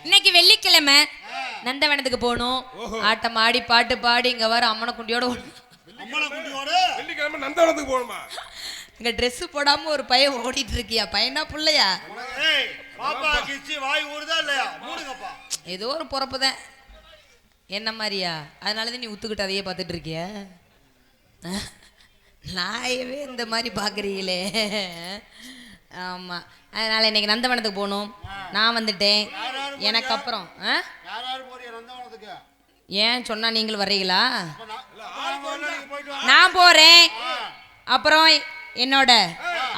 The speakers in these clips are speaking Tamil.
இன்னைக்கு வெள்ளிக்கிழமை நந்தவனத்துக்கு போகணும். ஆட்டம் ஆடி பாட்டு பாடி இங்க வர அம்மனை குண்டியோட வெள்ளிக்கிழமை நந்தவனத்துக்கு போகணுமா? இங்க ட்ரெஸ் போடாம ஒரு பையன் ஓடிட்டு இருக்கியா? பையனா புள்ளையா? ஏதோ ஒரு பொறப்புதான் என்ன மாதிரியா? அதனாலதான் நீ உத்துக்கிட்டு அதையே பார்த்துட்டு இருக்கிய. நாயவே இந்த மாதிரி பாக்குறீங்களே. ஆமா, அதனால இன்னைக்கு நந்தவனத்துக்கு போகணும். நான் வந்துட்டேன். எனக்கு அப்புறம் ஏன் சொன்னா நீங்களும் வர்றீங்களா? நான் போறேன். அப்புறம் என்னோட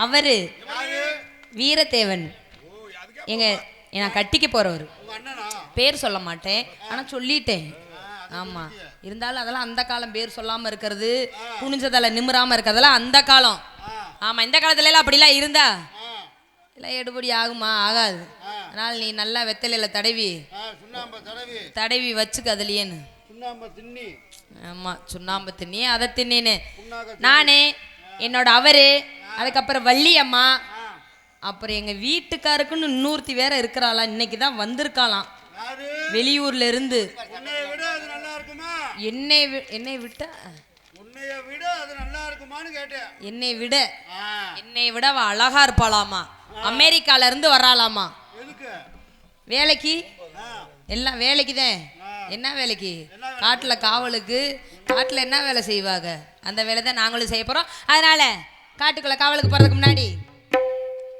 அவரு வீரதேவன் எங்க நான் கட்டிக்க போறவர். பேர் சொல்ல மாட்டேன், ஆனா சொல்லிட்டேன். ஆமா, இருந்தாலும் அதெல்லாம் அந்த காலம். பேர் சொல்லாம இருக்கிறது, குனிஞ்சதெல்லாம் நிமிராம இருக்கிறதெல்லாம் அந்த காலம். ஆமா, இந்த காலத்துல எல்லாம் அப்படிலாம் இருந்தா எல்லாம் எடுபடி ஆகுமா? ஆகாது. அதனால நீ நல்லா வெத்தலையில தடவி வச்சுக்க அதுலயேன்னு. ஆமா, சுண்ணாம்பு தின்னி அதை தின்னேன்னு நானே, என்னோட அவரு, அதுக்கப்புறம் வள்ளி அம்மா, அப்புறம் எங்க வீட்டுக்காருக்குன்னு இன்னொருத்தி வேற இருக்கிறாளா. இன்னைக்குதான் வந்திருக்காளாம் வெளியூர்ல இருந்து. என்னை விட அவ அழகா இருப்பாளாமா. அமெரிக்கால இருந்து வர்றாளாமா வேலைக்கு. எல்லாம் வேலைக்குதான். என்ன வேலைக்கு? காட்டுல காவலுக்கு. காட்டுல என்ன வேலை செய்வாங்க? அந்த வேலை தான் நாங்களும் செய்ய போறோம். அதனால காட்டுக்குள்ள காவலுக்கு போறதுக்கு முன்னாடி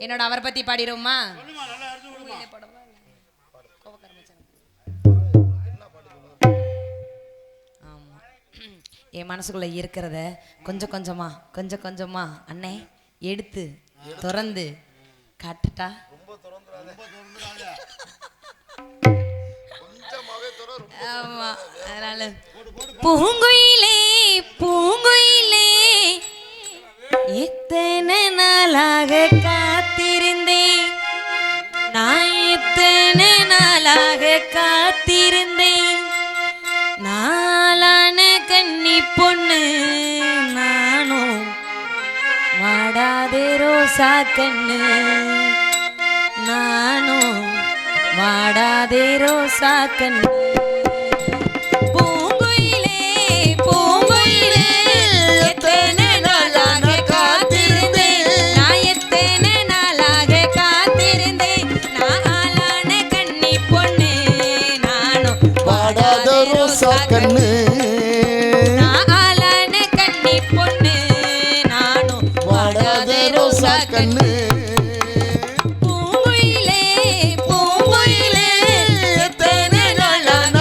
என்னோட அவரை பத்தி பாடிடுவோமா? ஆமா, என் மனசுக்குள்ள இருக்கிறத கொஞ்சம் கொஞ்சமா அண்ணே எடுத்து திறந்து காட்டுட்டா. ஆமா, அதனால பூங்குயிலே எத்தனை நாளாக காத்திருந்தேன், நான் எத்தனை நாளாக காத்திருந்தேன், நாளான கன்னி பொண்ணு நானும் வாடாதே ரோசா கண்ணு, நானும் வாடாதே ரோசா கண்ணு. கண்ணு நாளான கன்னி பொண்ணு நானும் வாடாத ரோசா கண்ணு. பூங்குயிலே எத்தனை நாளான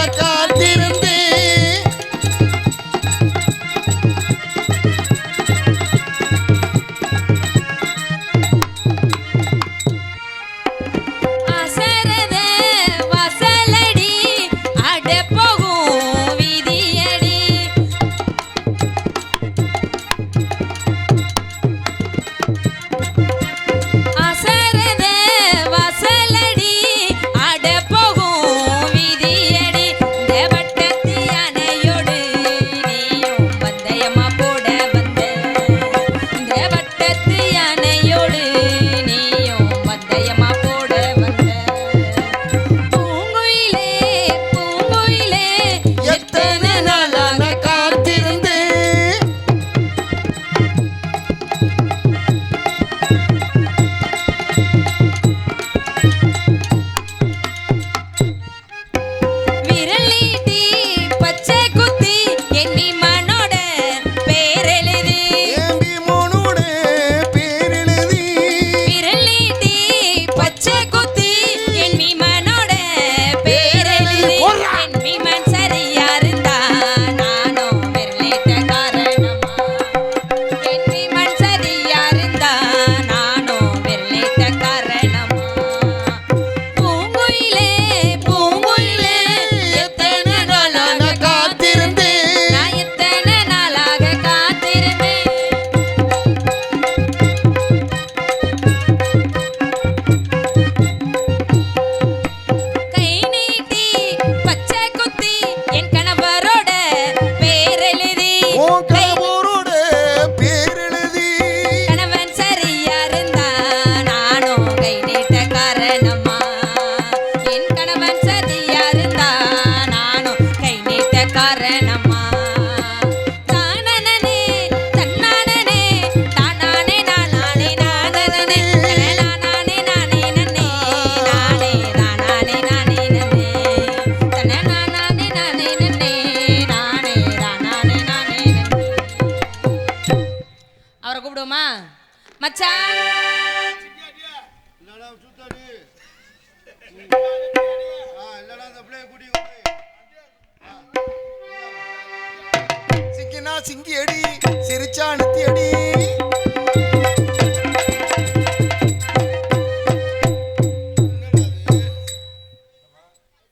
சாணத்தி அடி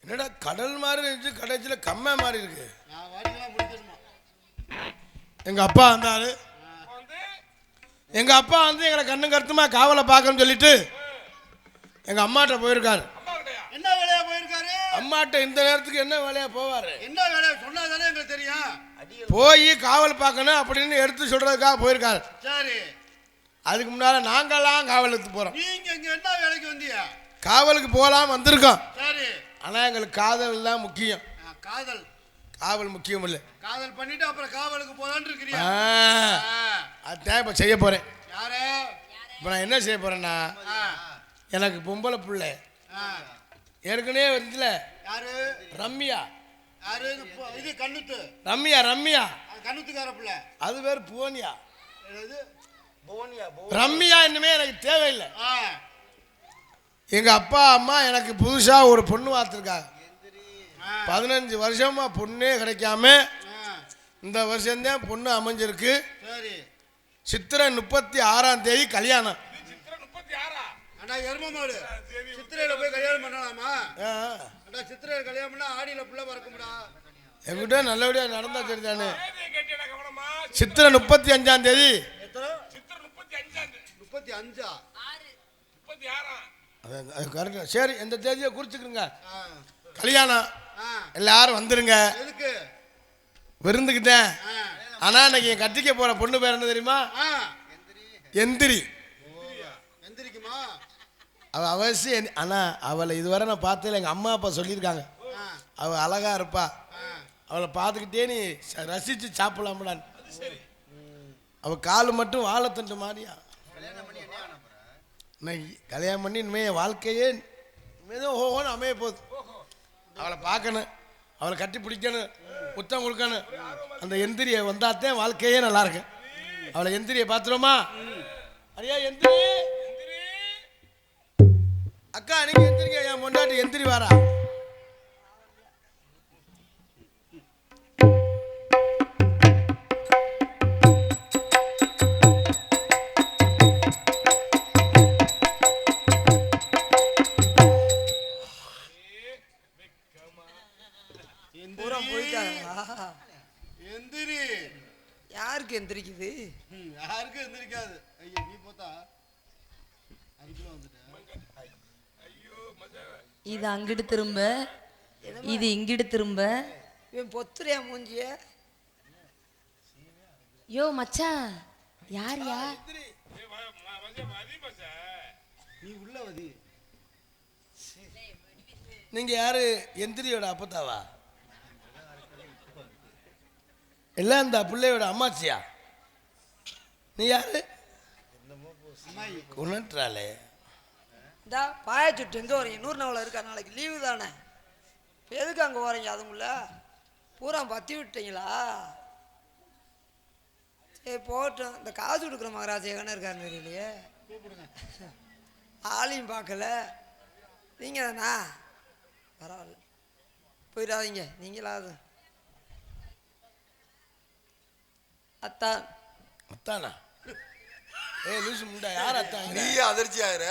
என்னடா கடல் மாதிரி இருந்துச்சு, கடைசியில் கம்மை மாதிரி இருக்கு. எங்க அப்பா வந்தாரு. எங்க அப்பா வந்து எங்களை கண்ணு கருத்துமா காவலை பார்க்கணும்னு சொல்லிட்டு எங்க அம்மாட்ட போயிருக்காரு. என்ன வேலையா போயிருக்காரு? அம்மாட்ட இந்த நேரத்துக்கு என்ன வேலையா போவாரு? என்ன வேலையா சொன்னாதானே எங்களுக்கு தெரியும். போய் காவல் பார்க்கணும் அப்படின்னு எடுத்து சொல்றதுக்காக போயிருக்காரு. சரி, அதுக்கு முன்னால நாங்கெல்லாம் காவலுக்கு போறோம். நீங்க இங்க என்ன வேலைக்கு வந்தீங்க? காவலுக்கு போகலாம் வந்திருக்கோம். சரி, ஆனா எங்களுக்கு காதல் தான் முக்கியம். காதல் காவல் முக்கியம் இல்லை. காதல் பண்ணிட்டு அப்புறம் காவலுக்கு போலான்னு இருக்கிறீங்க. அதான் இப்ப செய்ய போறேன். யாரு? இப்ப நான் என்ன செய்ய போறேன்னா, எனக்கு பொம்பளை பிள்ளை ஏற்கனவே வந்துல. யாரு? ரம்யா. யாரு? இது கண்ணுத்து. ரம்யா. ரம்யா கண்ணுத்துக்கார பிள்ளை. அது பேர் புவனியா. புவனியா. ரம்யா இன்னுமே எனக்கு தேவையில்லை. எங்க அப்பா அம்மா எனக்கு புதுசா ஒரு பொண்ணு பார்த்துருக்காங்க. 15 வருஷமா பொண்ணே கிடைக்காம இந்த வருஷம்தான் பொண்ணு அமைஞ்சிருக்கு. சித்திரை 36ஆம் தேதி கல்யாணம். சித்திரையில போய் கல்யாணம் பண்ணலாமா? சித்திரையில கல்யாணம் பண்ணா ஆடியில புள்ள பறக்கும்டா. என்கிட்ட நல்லபடியா நடந்தா சரிதானே. சித்திரை 35ஆம் தேதி. 35 சரி, இந்த தேதியை குறிச்சுக்கிறங்க. கல்யாணம் எல்லாரும் வந்துருங்க. விருந்துக்கிட்டேன். ஆனா இன்னைக்கு கட்டிக்க போற பொண்ணு பேர் என்ன தெரியுமா? எந்திரி. அவ அவசியம். ஆனா அவளை இதுவரை நான் பார்த்ததில்லை. எங்க அம்மா அப்பா சொல்லியிருக்காங்க அவ அழகா இருப்பா, அவளை பார்த்துக்கிட்டே நீ ரசிச்சு சாப்பிடலாம்டான்னு. அவ காலு மட்டும் வாழைத்தண்டு மாதிரியா. கல்யாணம் பண்ணி இனிமே வாழ்க்கையே ஓஹோன்னு அமைய போகுது. அவளை பார்க்கணும், அவளை கட்டி பிடிக்கணும், முத்தம் கொடுக்கணும். அந்த எந்திரியை வந்தாத்தான் வாழ்க்கையே நல்லா இருக்கு. அவளை எந்திரியை பார்த்துருமா? ஐயா எந்திரி. அக்கா நீங்க எந்திரிங்க. என் முன்னாடி எந்திரி வாரா. எந்திரி. யாருக்கு எந்திரிக்குது? யாருக்கு எந்திரிக்காது. ஐயா நீ போத்தா இது அங்கிட்டு திரும்ப, இது இங்கிட்டு திரும்ப. இவன் பொத்துறியா மூஞ்சிய? யோ மச்சான், யார் யா? நீ உள்ள வதி. நீங்க யாரு? எந்திரியோட அப்பத்தாவா? எல்லாம் இந்த பிள்ளையோட அம்மாச்சியா? நீ யாரு? குணற்றாலே. இந்தா பாயச்சுட்டு எங்கே வரீங்க? 100 நவலை இருக்கா? நாளைக்கு லீவு தானே. எதுக்கு அங்கே வரீங்க? அதுக்குள்ள பூரா பற்றி விட்டீங்களா? சரி போட்டோம். இந்த காசு கொடுக்குற மகராஜ் எங்கன்னு இருக்காருன்னு தெரியலையே. ஆளையும் பார்க்கல. நீங்கள் தானா? பரவாயில்ல, போயிடாதீங்க. நீங்களாவது அத்தான். அத்தானா? ஏய் லூசு முண்டா, யார் அத்தான்? நீ அதிர்ச்சி ஆகுற.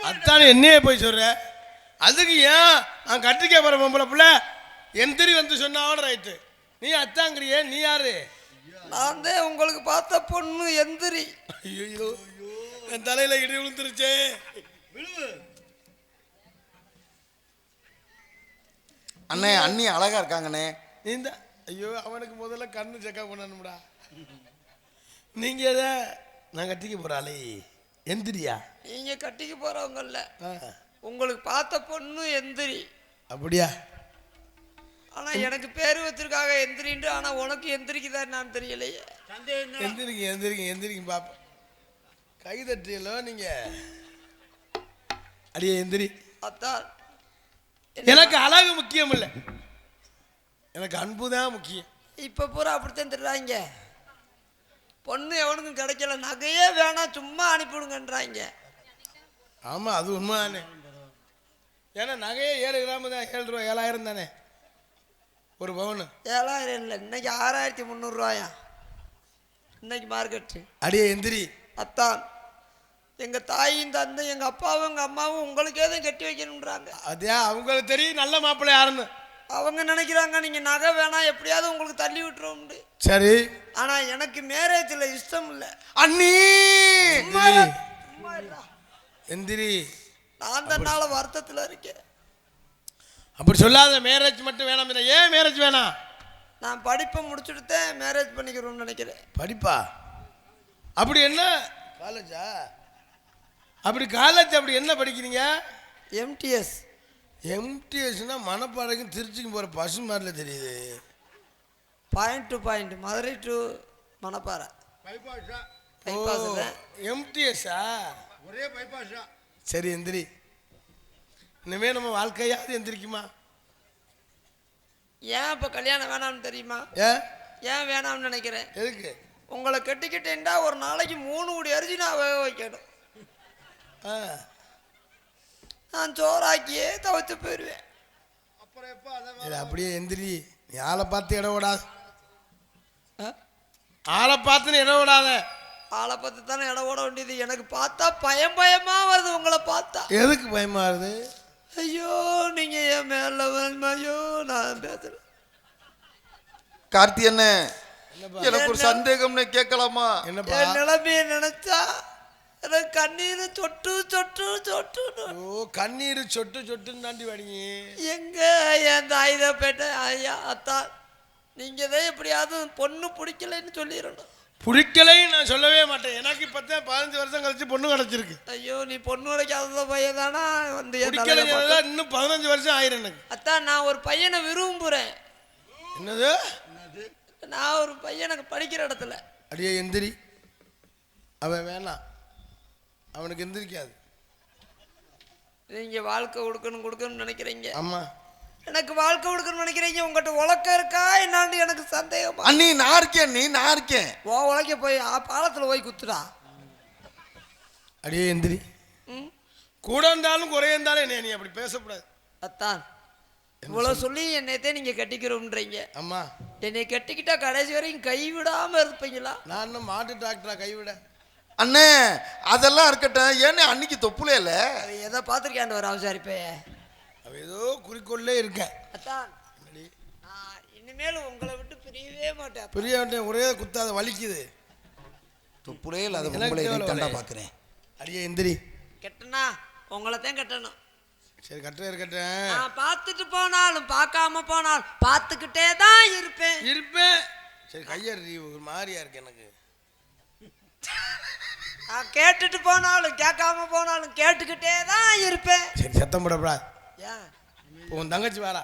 அத்தானே என்னையே போய் சொல்ற? அதுக்கு ஏன் நான் கட்டிக்க போற பொம்பளை பிள்ளை எந்திரி வந்து சொன்னாவோட ரைட்டு. நீ அத்தாங்கிறியே, நீ யாரு? நான் தான் உங்களுக்கு பார்த்த பொண்ணு எந்திரி. ஐயோ என் தலையில இடி விழுந்துருச்சே. அண்ணே அண்ணி அழகா இருக்காங்கண்ணே. இந்த ஐயோ அவனுக்கு முதல்ல கண்ணு செக்கப் பண்ணணும்டா. நீங்க எதை நான் கட்டிக்க போறாளே எந்திரியா? நீங்க கட்டிக்க போறவங்கல்ல, உங்களுக்கு பார்த்த பொண்ணு எந்திரி. அப்படியா? ஆனா எனக்கு பேரு வச்சிருக்காங்க எந்திரின்னு. ஆனா உனக்கு எந்திரிக்குதா நான் தெரியலையே. எந்திரிங்க எந்திரிங்க எந்திரிங்க பாப்பா. கை தட்டியலோ நீங்க. அடியே எந்திரி. அத்தான் எனக்கு அழகு முக்கியம் இல்லை, எனக்கு அன்பு தான் முக்கியம். இப்ப பூரா அப்படித்தான் தெரியுறாங்க. பொண்ணு எவனுக்கும் கிடைக்கல, நகையே வேணாம் சும்மா அனுப்பிவிடுங்கன்றாங்க. ஆமா அது உண்மைதானே. ஏன்னா நகையே 7 கிராம் தான். 7 ரூபா 7000 தானே ஒரு பவுன். 7000 இல்லை, இன்னைக்கு 6300 ரூபாயா. இன்னைக்கு மார்க்கெட்டு. அடியே எந்திரி. அத்தான் எங்க தாயும் தந்தை எங்க அப்பாவும் எங்க அம்மாவும் உங்களுக்கே தான் கட்டி வைக்கணுன்றாங்க. அதே அவங்களுக்கு தெரியும் நல்ல மாப்பிள்ளை யாருன்னு. அவங்க நினைக்கிறாங்க நீங்க நகை வேணாம் எப்படியாவது உங்களுக்கு தள்ளி விட்டுரும். சரி, ஆனா எனக்கு மேரேஜ்ல இஷ்டம் இல்லை. அண்ணி எந்திரி. நான் தன்னால வருத்தத்துல இருக்கேன். அப்படி சொல்லாத. மேரேஜ் மட்டும் வேணாம். ஏன் மேரேஜ் வேணாம்? நான் படிப்பை முடிச்சுட்டு மேரேஜ் பண்ணிக்கிறோம்னு நினைக்கிறேன். படிப்பா? அப்படி என்ன காலேஜா? அப்படி காலேஜ் அப்படி என்ன படிக்கிறீங்க? எம்டிஎஸ். எம்டிஎஸ்னா மணப்பாறைக்கும் திருச்சிக்கும் போகிற பசு மாதிரில தெரியுது. Point to point, Madurai to Manapparai. பைபாஸா? எம்டிஎஸ்ஸா? ஒரே பைபாஸா? சரி எந்திரி. இனிமே நம்ம வாழ்க்கையாவது எந்திரிக்குமா? ஏன் இப்போ கல்யாணம் வேணாம்னு தெரியுமா? ஏன் வேணாம்னு நினைக்கிறேன்? எதுக்கு? உங்களை கட்டிக்கிட்டேன்டா ஒரு நாளைக்கு 3 கோடி அரிசி நான் வேக வைக்கணும். நான் சோறாக்கியே தவிர்த்து போயிடுவேன். அப்புறம் எப்போ அதை அப்படியே எந்திரி. நீ ஆளை பார்த்து இடம் விடாத. ஆளை பார்த்துன்னு இடம் விடாத. ஆளை பார்த்து தானே இடம் ஓட வேண்டியது. எனக்கு பார்த்தா பயமா வருது உங்களை பார்த்தா. எதுக்கு பயமா வருது? ஐயோ நீங்க என் மேல ஐயோ நான் பேசுறேன். கார்த்தி அண்ணே, எனக்கு ஒரு சந்தேகம்னு கேட்கலாமா? என்னப்பா? என் நிலைமையை நினைச்சா எனக்கு கண்ணீர் சொட்டு சொட்டு சொட்டு. ஓ, கண்ணீர் சொட்டு சொட்டுன்னு தாண்டி வாடிங்க. எங்க என் தாயுதப்பேட்டை ஐயா அத்தா நீங்க தான் எப்படியாவது பொண்ணு பிடிக்கலன்னு சொல்லிடணும். பிடிக்கலைன்னு நான் சொல்லவே மாட்டேன். எனக்கு இப்போ தான் 15 வருஷம் கழிச்சு பொண்ணு கிடச்சிருக்கு. ஐயோ நீ பொண்ணு கிடைக்காத பையன் தானா வந்து இன்னும் 15 வருஷம் ஆயிரம் எனக்கு. அத்தா நான் ஒரு பையனை விரும்புறேன். என்னது? நான் ஒரு பையனுக்கு படிக்கிற இடத்துல. அடியே எந்திரி. அவன் வேணாம், அவனுக்கு எந்திரிக்காது. நீங்க வாழ்க்கை கொடுக்கணும்னு நினைக்கிறீங்க. ஆமா, எனக்கு வாழ்க்கை கொடுக்கணும்னு நினைக்கிறீங்க. உங்கள்கிட்ட உலக்க இருக்கா என்னான்னு எனக்கு சந்தேகம். அண்ணி நான் இருக்கேன், நான் இருக்கேன். உலக்க போய் பாலத்துல போய் குத்துடா. அடியே எந்திரி. கூட இருந்தாலும் குறைய இருந்தாலும் என்ன நீ அப்படி பேசக்கூடாது. அத்தான் இவ்வளவு சொல்லி என்னையத்தே நீங்க கட்டிக்கிறோம்ன்றீங்க. ஆமா, என்னை கட்டிக்கிட்டா கடைசி வரைக்கும் கைவிடாம இருப்பீங்களா? நான் இன்னும் மாட்டு டாக்டரா கைவிட? அண்ணே அதெல்லாம் இருக்கட்டும். ஏன்னு அன்னைக்கு தொப்புலே இல்ல? அது எதை பார்த்துருக்கேன் ஒரு அவசாரிப்பே. அவ ஏதோ குறிக்கோள்லே இருக்கேன். அத்தான் நான் இனிமேல் உங்களை விட்டு பிரியவே மாட்டேன். பிரிய வேண்டிய ஒரே குத்தாத வலிக்குது. தொப்புலே இல்ல, அது உங்களை கண்டா பாக்குறேன். அடியே எந்திரி. கெட்டனா உங்களை தான் கட்டணும். சரி கட்டுறேன் இருக்கட்டேன். நான் பார்த்துட்டு போனாலும் பார்க்காம போனாலும் பார்த்துக்கிட்டே தான் இருப்பேன். சரி கையறி ஒரு மாதிரியா இருக்கு எனக்கு. நான் கேட்டுட்டு போனாலும் கேட்காம போனாலும் கேட்டுக்கிட்டே தான் இருப்பேன். சரி சத்தம் போடப்படா. ஏன் உன் தங்கச்சி வாரா?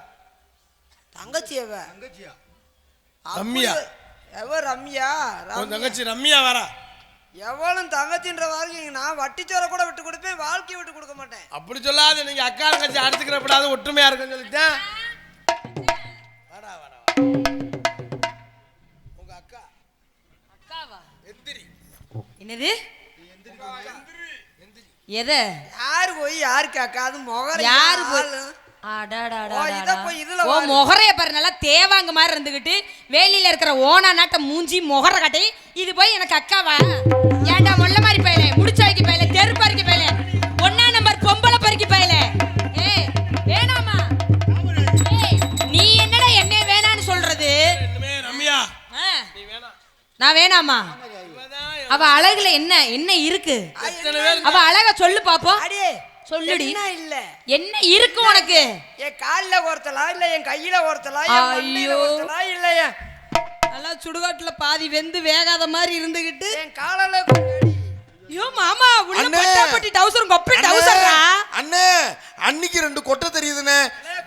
தங்கச்சி தங்கச்சியா? ரம்யா. எவ ரம்யா? உன் தங்கச்சி ரம்யா வாரா? எவளும் தங்கச்சின்ற வாழ்க்கை நான் வட்டிச்சோரை கூட விட்டு கொடுப்பேன், வாழ்க்கையை விட்டு கொடுக்க மாட்டேன். அப்படி சொல்லாத. நீங்க அக்கா தங்கச்சி அடிச்சுக்கிறப்படாது, ஒற்றுமையா இருக்குன்னு சொல்லிட்டேன். வாடா வாடா. உங்க அக்கா அக்காவா? எந்திரி. என்னது? எதை? யாரு போய் யாருக்கு அக்கா? அது முகர யாரு போய் ஓ மொகரைய பாரு, நல்லா தேவாங்க மாதிரி இருந்துகிட்டு வேலியில இருக்கிற ஓனா நாட்ட மூஞ்சி மொகர கட்டை. இது போய் எனக்கு அக்காவா? ஏன்டா மொல்ல மாதிரி பயல, முடிச்ச வைக்க பயல, தெரு பறிக்க பயல, 1ஆம் நம்பர் பொம்பளை பறிக்க பயல. ஏய் வேணாமா? ஏய் நீ என்னடா என்ன வேணான்னு சொல்றது? ரம்யா நீ வேணா. நான் வேணாமா? அவ அழகுல என்ன என்ன இருக்கு? அவ அழக சொல்லு பாப்போம். அடே சொல்லுடி. இல்ல என்ன இருக்கு உனக்கு? என் கால்ல ஒருத்தலா இல்ல என் கையில ஒருத்தலா இல்ல நல்லா சுடுகாட்டுல பாதி வெந்து வேகாத மாதிரி இருந்துகிட்டு என் காலால ஐயோ மாமா உள்ள பட்டாப்பட்டி டவுசர் கொப்பை டவுசர்ரா. அண்ணே அன்னைக்கு 2 கொட்டை தெரியுதுனே.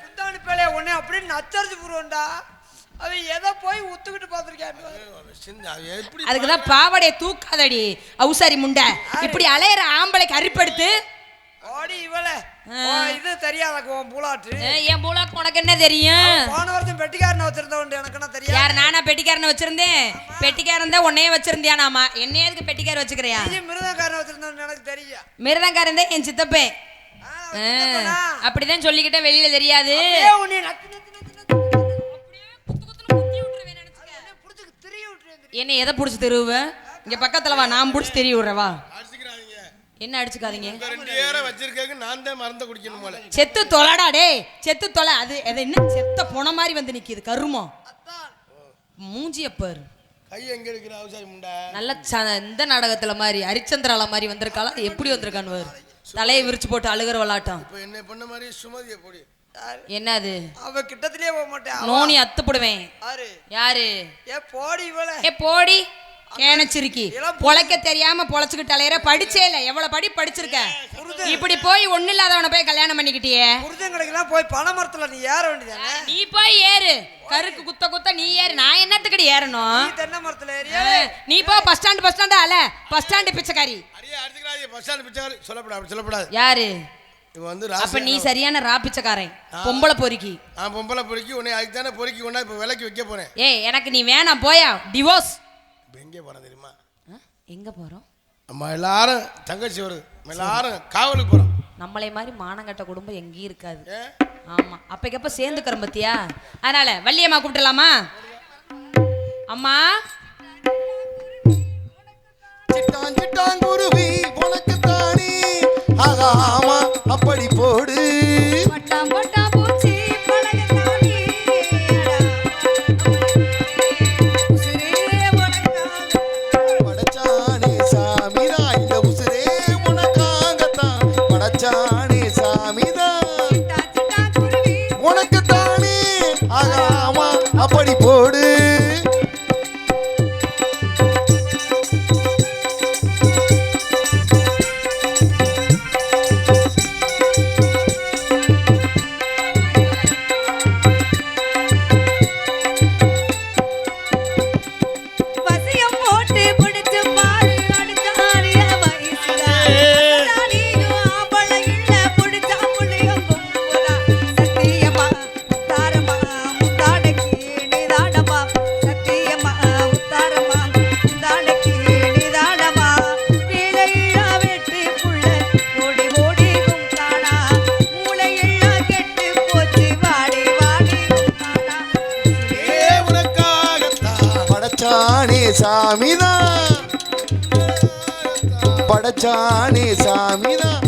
குத்தாணி பேலே ஒண்ணே அப்படியே நச்சரிச்சு புருவண்டா. அவன் எதை போய் உத்துக்கிட்டு பாத்துருக்கான். அதுக்குதான் பாவடைய தூக்காதடி அவுசாரி முண்டை. இப்படி அலையிற ஆம்பளைக்கு அரிப்படுத்து ஓடி இவளே. இது தெரியாத உன் பூலாட்டு. என் பூலாக்கு உனக்கு என்ன தெரியும்? போன வருஷம் பெட்டிக்காரனை வச்சிருந்தவன் எனக்கு என்ன தெரியும்? யார்? நானா பெட்டிக்காரனை வச்சிருந்தேன்? பெட்டிக்காரன் தான் உன்னையே வச்சிருந்தியா? நாமா என்னைய எதுக்கு பெட்டிக்கார வச்சுக்கிறியா? மிருதங்காரனை வச்சிருந்தவன் எனக்கு தெரியும். மிருதங்காரன் தான் என் சித்தப்பே. அப்படிதான் சொல்லிக்கிட்டே வெளியில தெரியாது. என்ன எதை புடிச்சு தெருவுவேன் இங்க பக்கத்துல வா, நான் புடிச்சு தெரிய விடுறவா. அடிச்சுக்கிறாதீங்க. என்ன அடிச்சுக்காதீங்க? உங்க 2 பேரை வச்சிருக்கேங்க, நான் தான் மறந்து குடிக்கணும் போல. செத்து தொலைடா டேய், செத்து தொலை. அது என்ன செத்த போன மாதிரி வந்து நிக்குது கருமம். மூஞ்சிய பாரு. கை எங்க இருக்கிற அவசாரி முண்டா? நல்ல இந்த நாடகத்துல மாதிரி ஹரிச்சந்திரால மாதிரி வந்திருக்காளா, எப்படி வந்திருக்கான்னு பாரு. தலையை விரிச்சு போட்டு அழுகிற விளாட்டம். இப்போ என்ன பண்ண மாதிரி சுமதியை போடி. என்னது? அவ கிட்டத்திலே போக மாட்டேன். நோனி அத்து போடுவேன். யாரு? போடி இவள. போடி கேனச்சிருக்கி. பொழைக்க தெரியாம பொழைச்சுக்கிட்டு அலையற. படிச்சே இல்ல. எவ்வளவு படிச்சிருக்க? இப்படி போய் ஒண்ணு இல்லாதவனை போய் கல்யாணம் பண்ணிக்கிட்டியே. புருஷன் கடைக்கெல்லாம் போய் பனை மரத்துல நீ ஏற வேண்டியதானே? நீ போய் ஏறு. கருக்கு குத்த நீ ஏறு. நான் என்னத்துக்கடி ஏறணும்? நீ தென்னை மரத்துல ஏறியா? நீ போ பஸ் ஸ்டாண்ட் ஆல. பஸ் ஸ்டாண்ட் பிச்சைக்காரி. அடியே அடிச்சுக்கிறாதீங்க. பஸ் ஸ்டாண்ட் பிச்சைக்காரி சொல்லப்படாது. யாரு? இவ வந்து அப்ப நீ சரியான ராப்பிச்சக்காரன். பொம்பளை பொறுக்கி. நான் பொம்பளை பொறுக்கி உன்னை அதுக்கு தானே பொறுக்கி கொண்டா இப்போ விலைக்கு வைக்க போறேன். ஏய் எனக்கு நீ வேணாம் போயா. டிவோர்ஸ். இப்போ எங்கே போறேன் தெரியுமா? எங்க போறோம்? நம்ம எல்லாரும் தங்கச்சி வருது, எல்லாரும் காவலுக்கு போறோம். நம்மளை மாதிரி மானங்கட்ட குடும்பம் எங்கேயும் இருக்காது. ஆமா அப்பக்கப்ப சேர்ந்துக்கிறோம் பத்தியா. அதனால வள்ளியம்மா கூப்பிடலாமா? அம்மா சிட்டாங்குருவி உனக்கு தானே ஆகாமா அப்படி போடு. படைச்சானே சாமிதான் இந்த உசுரே உனக்காகத்தான். படைச்சானே சாமிதான் உனக்கு தானே ஆகாமா அப்படி போடு. சாமிதான் படைச்சானே சாமிதான்.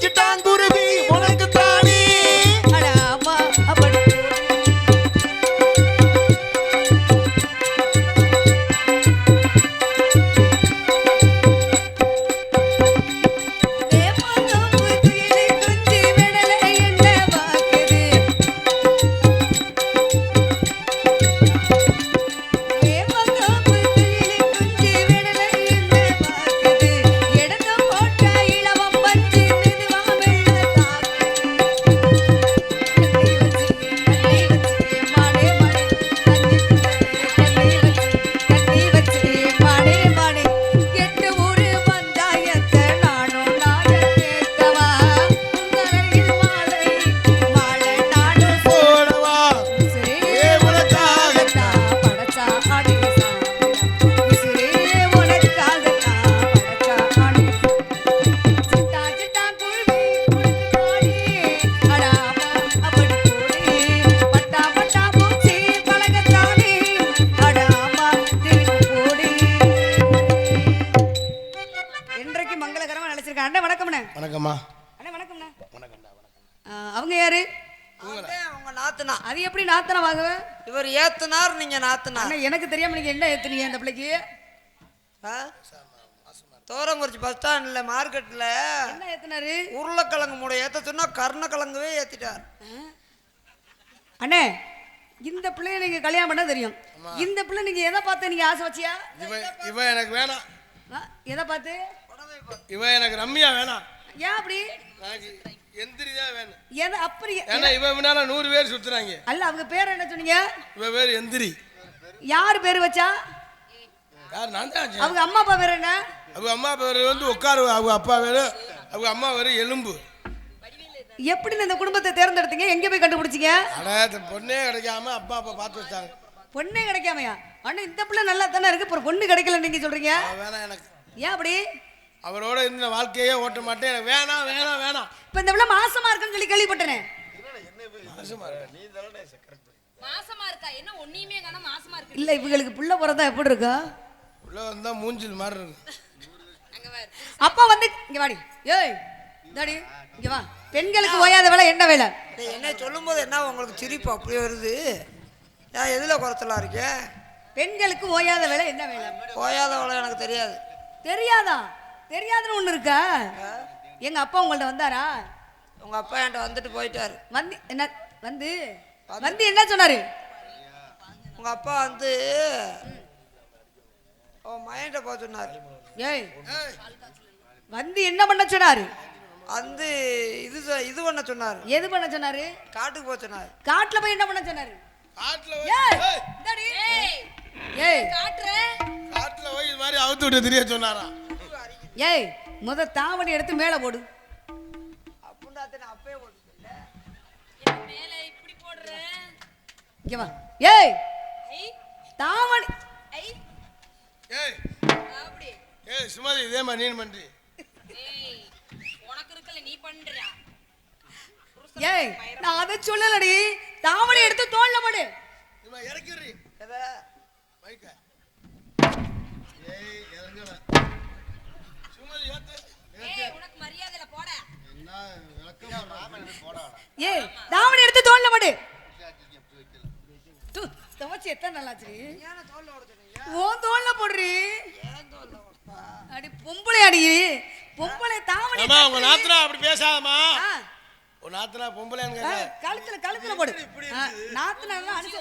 சிட்டாங்குருவி உனக்கு தானே வணக்கம்மா. அவங்க யாரு? அவங்க நாத்தனா. அது எப்படி நாத்தனா வாங்க? இவர் ஏத்தனார், நீங்க நாத்தனா. எனக்கு தெரியாம நீங்க என்ன ஏத்துனீங்க அந்த பிள்ளைக்கு? தோரங்குறிச்சி பஸ் ஸ்டாண்ட்ல மார்க்கெட்ல என்ன ஏத்துனாரு? உருளைக்கிழங்கு மூட ஏத்த சொன்னா கருணக்கிழங்குவே ஏத்திட்டார். அண்ணே இந்த பிள்ளைய நீங்க கல்யாணம் பண்ண தெரியும். இந்த பிள்ளை நீங்க எதை பார்த்து நீங்க ஆசை வச்சியா? இவ எனக்கு வேணாம். எதை பார்த்து? இவ எனக்கு ரம்யா வேணாம். ஏன் அப்படி? எந்திரி தான் வேணும். எதை அப்படி? ஏன்னா இவ முன்னால 100 பேர் சுத்துறாங்க. அல்ல அவங்க பேர் என்ன சொன்னீங்க? இவ பேர் எந்திரி. யார் பேர் வச்சா? யார்? நான் தான். அவங்க அம்மா அப்பா பேர் என்ன? அவங்க அம்மா பேர் வந்து உட்காரு. அவங்க அப்பா பேரு, அவங்க அம்மா பேரு எலும்பு. எப்படி இந்த குடும்பத்தை தேர்ந்தெடுத்தீங்க? எங்க போய் கண்டுபிடிச்சீங்க? அட பொண்ணே கிடைக்காம அப்பா பார்த்து வச்சாங்க. பொண்ணே கிடைக்காமையா? அண்ணா இந்த பிள்ளை நல்லா தானே இருக்கு, அப்புறம் பொண்ணு கிடைக்கல நீங்க சொல்றீங்க? வேணாம் எனக்கு. ஏன் அப்படி? அவரோட இந்த வாழ்க்கையே ஓட்ட மாட்டேன். எனக்கு வேணாம் வேணாம் வேணாம். இப்ப இந்த பிள்ளை மாசமா இருக்குன்னு சொல்லி கேள்விப்பட்டேனே. மாசமா இருக்கா என்ன ஒண்ணுமே காணோம் மாசமா இருக்கு இல்ல இவங்களுக்கு புள்ள பிறந்தா எப்படி இருக்கும்? உள்ள வந்தா மூஞ்சில் மாதிரி இருக்கு. அங்க பாரு அப்பா வந்து இங்க வாடி. ஏய் தாடி இங்க வா. பெண்களுக்கு ஓயாத வேலை என்ன வேலை? டேய், என்ன சொல்லும்போது என்ன உங்களுக்கு சிரிப்பு அப்படியே வருது? ஏன் எதில் குறைச்சலா இருக்கேன்? பெண்களுக்கு ஓயாத வேலை என்ன வேலை? போயாதவளை எனக்கு தெரியாது. தெரியாதா? தெரியாதுன்னு ஒண்ணு இருக்கா? எங்க அப்பா உங்கள்ட்ட வந்தாரா? உங்கள் அப்பா என்கிட்ட வந்துட்டு போயிட்டாரு. வந்து என்ன வந்து வந்து என்ன சொன்னாரு? உங்கள் அப்பா வந்து அவன் மைண்ட போக சொன்னார். ஏய் வந்து என்ன பண்ண சொன்னாரு? வந்து இது பண்ண சொன்னார். எது பண்ண சொன்னாரு? காட்டுக்கு போக சொன்னார். காட்டுல போய் என்ன பண்ண சொன்னாரு? காட்டுல ஏய் போய் இந்தாடி. ஏய் ஏய் காட்ற காட்டுல போய் இது மாதிரி அவுத்து விட்டு தெரிய சொன்னாராம். ஏய் முத தாவணி எடுத்து மேல போடு. அப்படின்னா நான் அப்பயே போட்டுட்டேன்ல. மேல இப்படி போடுற இங்க வா. ஏய் ஐ தாவணி ஐ ஏய் அப்படி ஏய் சும்மாதி இதே மாதிரி நீ பண்றி. ஏய் உனக்கு இருக்கல நீ பண்றியா ஏய் நான் அதை சொல்லலடி. தாவணி எடுத்து தோல்ல போடு. இவன் இறக்கிடுறி எதை? மைக்க. ஏய் இறங்கல. சும்மாதி ஏத்து. ஏய் உனக்கு மரியாதைல போட என்ன விளக்கம் போடா. ஏய் தாவணி எடுத்து தோல்ல போடு. தூ தவச்சி எத்தனை நாளாச்சு? ஏன் தோல்ல ஓட சொன்னீங்க? ஓ தோல்ல போடுறி. ஏன் தோல்ல ஓடப்பா? அடி பொம்பளை அடி. பொம்பளை தாவணி அம்மா உங்க நாத்தனா அப்படி பேசாதம்மா. ஆ, உன் நாத்தனா பொம்பளைன்னு ஆ, கேட்க. கழுத்துல போடு. நாத்துனா அடிச்சு.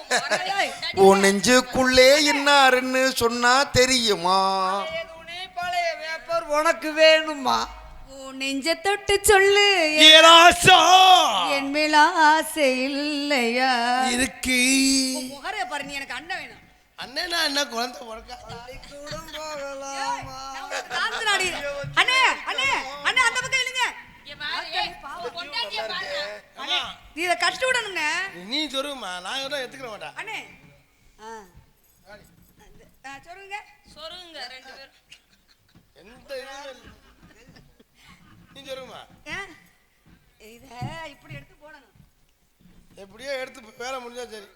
ஏய், உன் நெஞ்சுக்குள்ளே இன்னாருன்னு சொன்னா தெரியுமா? பழைய துணி, பழைய வேப்பர் உனக்கு வேணுமா? உன் நெஞ்ச தொட்டு சொல்லு ஏராசா என் மேல ஆசை இல்லையா? இருக்கு. உன் முகரைய பாரு, நீ எனக்கு அண்ணன் வேணும். அண்ணனா என்ன குழந்தை பிறக்கா? பள்ளிக்கூடம் போகலாமா? நான் உனக்கு தாத்துனாடி. அண்ணே அண்ணே அண்ணே அந்த பக்கம் இல்லைங்க. இங்க பாரு ஏய் பொண்டாட்டிய பாரு அம்மா நீ இதை கஷ்ட விடணும்னே. நீ சொருமா நான் கூட எடுத்துக்க மாட்டேன். அண்ணே சொல்லுங்க. சொருங்க ரெண்டு பேரும் எந்த இதுவும் இல்ல. நீ சொருமா இத இப்படி எடுத்து போடணும். எப்படியோ எடுத்து வேலை முடிஞ்சா சரி.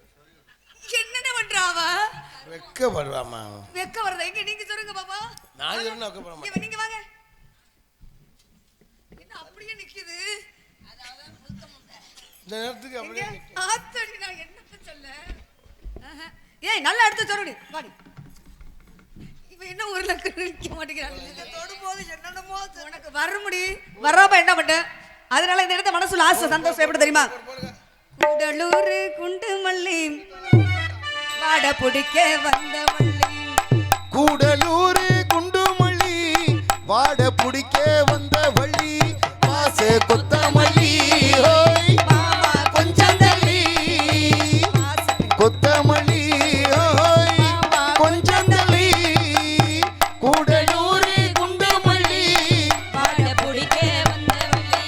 என்னென்ன பண்றாவ? வெக்கப்படுவாமா? வெக்க வரத எங்க நீங்க சொல்லுங்க பாப்பா. நான் சொன்னா வெக்கப்பட மாட்டேன். இங்க நீங்க வாங்க. என்ன அப்படியே நிக்குது? இந்த நேரத்துக்கு அப்படியே நிக்கும். ஆத்தடி நான் என்னத்த சொல்ல? ஆஹா. ஏய் நல்லா எடுத்து சொல்லுடி. வாடி. இவ என்ன ஊர்ல நிக்க மாட்டேங்கிறாள். இதை தொடும்போது என்னென்னமோ உனக்கு வர முடி. வராம என்ன பண்ண? அதனால இந்த இடத்த மனசுல ஆசை சந்தோஷம் எப்படி தெரியுமா? கூடலூர் குண்டுமல்லி வாட பிடிக்க வந்த வள்ளி. கூடலூர் குண்டுமல்லி வாட பிடிக்க வந்த வள்ளி வாச கொத்தமல்லி ஹோய் மாமா கொஞ்சம் தள்ளி கொத்தமல்லி ஹோய் கொஞ்சம் தள்ளி கூடலூர் குண்டுமல்லி பாட புடிக்க வந்தவளே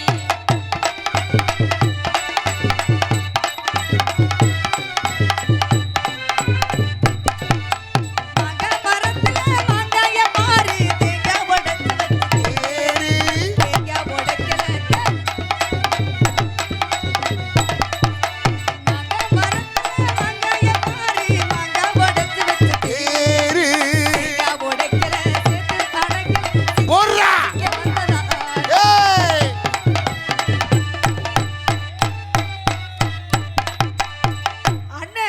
மக மரத்துல மாங்காய பாரு தேங்காய் உடைச்சு வச்சு ஏறு தேங்காய் உடைக்கல. மக மரத்துல மாங்காய பாரு மாங்காய் உடைச்சு வச்சு ஏறு தேங்காய் உடைக்கல சேர்த்து அடைக்கல. போடுறா இங்க வந்ததா ஏய் அண்ணே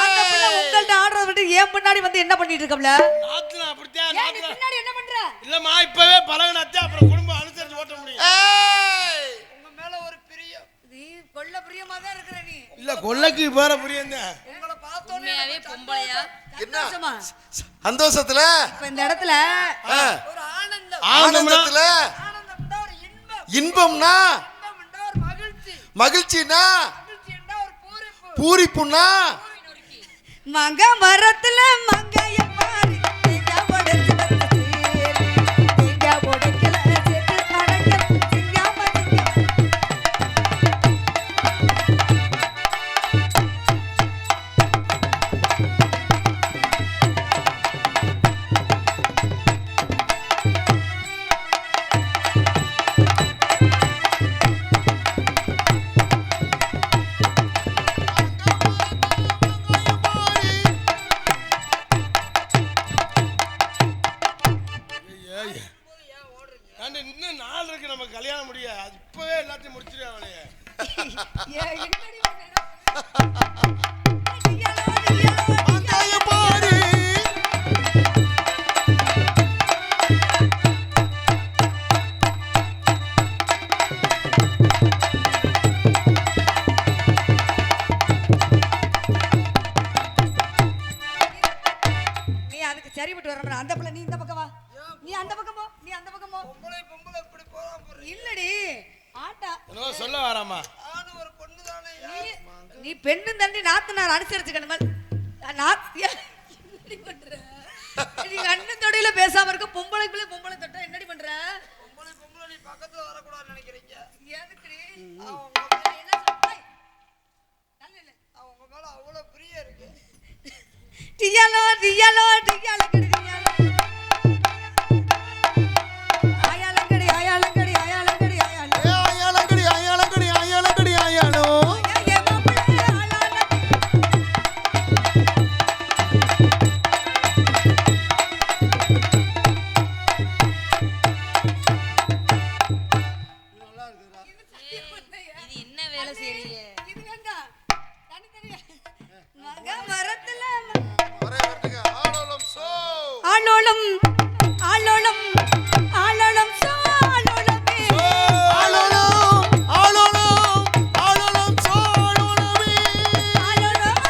அந்த பிள்ளை உங்கள்ட்ட ஆடுறத விட்டு ஏன் முன்னாடி வந்து என்ன பண்ணிட்டு இருக்கம்ல? நாத்துல அப்படித்தான் ஏன் நீ நாத்துல. பின்னாடி என்ன பண்ற? இல்லம்மா இப்பவே பழகினாத்தே அப்புறம் குடும்பம் அனுசரிச்சு ஓட்ட முடியும். ஏய் உங்க மேல ஒரு பிரியம். நீ கொள்ள பிரியமா தான் இருக்கிற நீ. இல்ல கொள்ளைக்கு வேற புரியுங்க. உங்களை பார்த்தோன்னே உண்மையாவே பொம்பளையா என்ன சந்தோஷமா? சந்தோஷத்துல இப்ப இந்த இடத்துல ஆ, ஒரு ஆனந்தம். ஆனந்தத்துல ஆனந்தம்னா ஒரு இன்பம். இன்பம்னா இன்பம்னா ஒரு மகிழ்ச்சி. மகிழ்ச்சினா மகிழ்ச்சின்னா ஒரு பூரிப்பு. பூரிப்புனா மங்க மரத்துல மங்காய பாரு தேங்காய் உடைச்சு வச்சு தேங்காய் உடைக்கல சேர்த்து அடைக்கல. சிங்காம சிங்காம இப்பவே எல்லாத்தையும் முடிச்சிருவேன் அவளைய. ஏய், என்னடி பண்ண? டியாலோ, டியாலோ, மாங்காய பாரு நீ அதுக்கு சரிப்பட்டு வர அந்த பிள்ளை நீ இந்த பக்கம் வா. நீ அந்த பக்கம் போ. நீ அந்த பக்கம் போ. பொம்பளை பொம்பளை இப்படி போறான் பாரு. இல்லடி ஆட்டா. என்னவோ சொல்ல வராமா? ஆணு ஒரு பொண்ணு தானே. நீ பெண்ணு தண்டி நாத்தனார் அனுசரிச்சுக்கணுமா? என்னடி பண்ற? நீ அண்ணன் தொடையில பேசாம இருக்க பொம்பளைக்குள்ளே பொம்பளை தொட்டா என்னடி பண்ற? பொம்பளை பொம்பளை நீ பக்கத்துல வரக்கூடாதுன்னு நினைக்கிறீங்க. எதுக்குடி? அவங்க மேல என்ன சொல்ற? நல்ல இல்ல. அவங்க மேல அவ்வளவு பிரியம் இருக்கு. டியாலோ, டியாலோ, டியாலோ, டியாலோ. ஆயாலங்கடி, ஆயாலங்கடி, ஆயாலங்கடி, ஆயாலோ. ஏ ஆயாலங்கடி ஆயாலங்கடி ஆயாலங்கடி ஆயாலோ ஏ மாப்பிள்ளை ஆளாலங்கடி. நல்லா இருக்குதுடா. இது என்ன வேலை செய்றீங்க? இது வேண்டாம். தனித்தனியா. மக மரத்துல ஒரே வரட்டுங்க ஆலோலம் சோ ஆளோளம் ஆளோளம் ஆளோளம் சோ ஆளோளமே. ஆலோலம் ஆலோலம் ஆலோலம் சோ ஆலோலமே ஆளோளம்.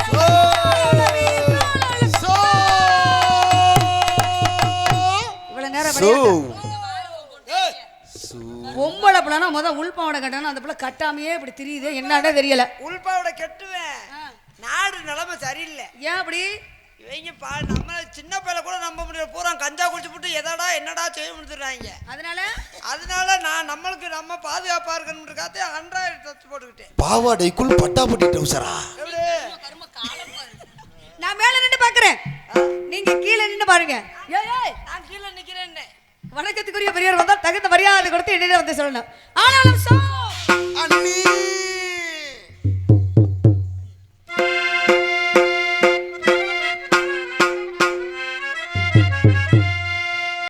சோ இவ்வளவு நேரம் சோ பொம்பளை பிள்ளைனா உள்பாவோட கட்டணும். அந்த பிள்ளை கட்டாமையே இப்படி தெரியுது என்னடா தெரியல. உள்பாவோட கெட்டுவேன். நாடு நிலைமை சரியில்லை. ஏன் அப்படி? இவங்க நம்ம சின்ன பையல கூட நம்ப முடியல. பூரா கஞ்சா குடிச்சு போட்டு எதடா என்னடா செய்ய முடிச்சுடுறாங்க. அதனால நான் நம்மளுக்கு நம்ம பாதுகாப்பா இருக்கணும்ன்றக்காக அன்றாயிரம் டச் போட்டுக்கிட்டேன். பாவாடைக்குள் பட்டாபட்டி ட்ரவுசரா எப்படி நான் மேல நின்னு பாக்குறேன், நீங்க கீழே நின்னு பாருங்க. ஏய் ஏய், நான் கீழே நிக்கிறேன்னு. வணக்கத்துக்குரிய பெரியவர் வந்தா தகுந்த மரியாதை கொடுத்து என்னிடம் வந்து சொல்லணும். ஆனாலும் சோ அண்ணி